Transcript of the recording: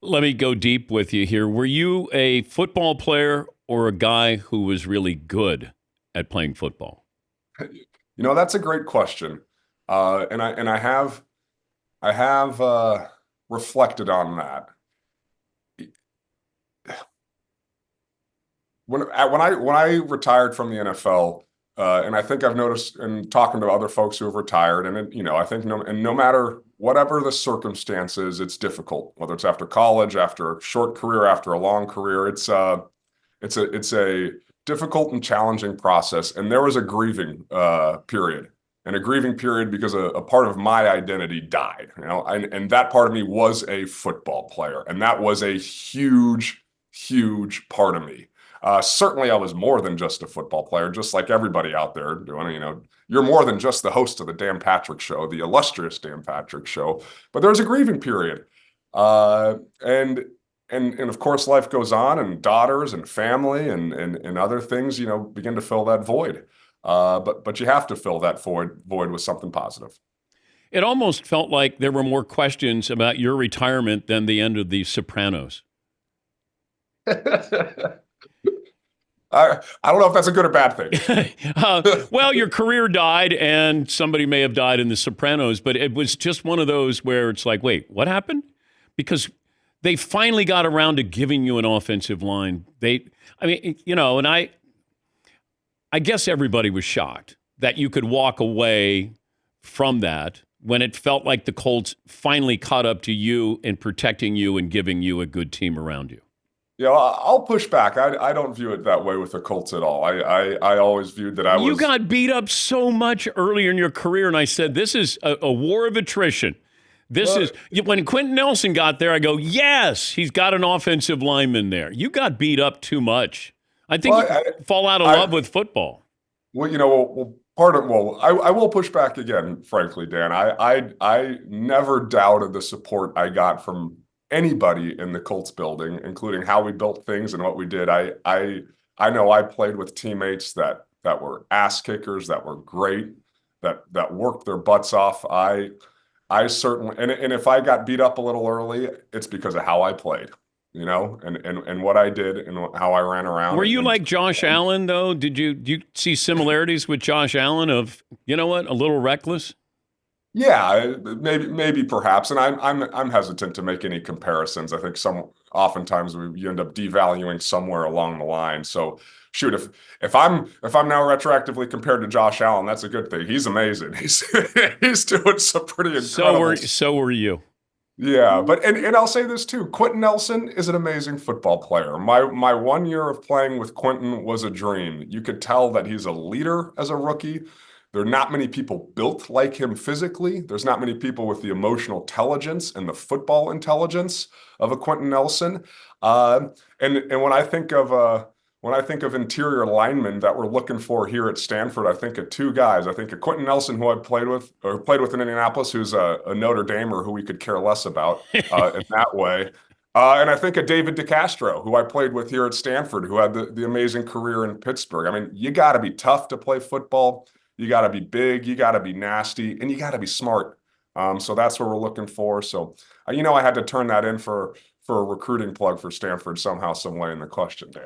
Let me go deep with you here. Were you a football player or a guy who was really good at playing football? That's a great question. And I have reflected on that. When I retired from the NFL, and I think I've noticed in talking to other folks who have retired, and I think no matter whatever the circumstances, it's difficult. Whether it's after college, after a short career, after a long career, it's a difficult and challenging process. And there was a grieving period, and a grieving period because a part of my identity died. And that part of me was a football player, and that was a huge, huge part of me. Certainly, I was more than just a football player, just like everybody out there doing. You're more than just the host of the Dan Patrick Show, the illustrious Dan Patrick Show. But there was a grieving period, and of course, life goes on, and daughters and family and other things, begin to fill that void. But you have to fill that void with something positive. It almost felt like there were more questions about your retirement than the end of The Sopranos. I don't know if that's a good or bad thing. Well, your career died, and somebody may have died in The Sopranos, but it was just one of those where it's like, wait, what happened? Because they finally got around to giving you an offensive line. And I guess everybody was shocked that you could walk away from that when it felt like the Colts finally caught up to you in protecting you and giving you a good team around you. Yeah, I'll push back. I don't view it that way with the Colts at all. I always viewed that I You was. got beat up so much earlier in your career, and I said, this is a war of attrition. When Quentin Nelson got there, I go, yes, he's got an offensive lineman there. You got beat up too much. I think you fall out of love with football. I will push back again, frankly, Dan. I never doubted the support I got from anybody in the Colts building, including how we built things and what we did. I know I played with teammates that were ass kickers, that were great, that worked their butts off. I certainly, and if I got beat up a little early, it's because of how I played, and what I did and how I ran around. Were you like Josh Allen, though? Do you see similarities with Josh Allen of, a little reckless? Yeah, maybe perhaps, and I'm hesitant to make any comparisons. I think oftentimes you end up devaluing somewhere along the line. So shoot, if I'm now retroactively compared to Josh Allen, that's a good thing. He's amazing. He's doing some pretty incredible. So were you. Yeah, but and I'll say this too. Quentin Nelson is an amazing football player. My 1 year of playing with Quentin was a dream. You could tell that he's a leader as a rookie. There are not many people built like him physically. There's not many people with the emotional intelligence and the football intelligence of a Quentin Nelson. And when I think of interior linemen that we're looking for here at Stanford, I think of two guys. I think of Quentin Nelson, who I played with in Indianapolis, who's a Notre Damer who we could care less about in that way. And I think of David DeCastro, who I played with here at Stanford, who had the amazing career in Pittsburgh. I mean, you got to be tough to play football. You got to be big, you got to be nasty, and you got to be smart. So that's what we're looking for. So, I had to turn that in for a recruiting plug for Stanford somehow, some way in the question, Dan.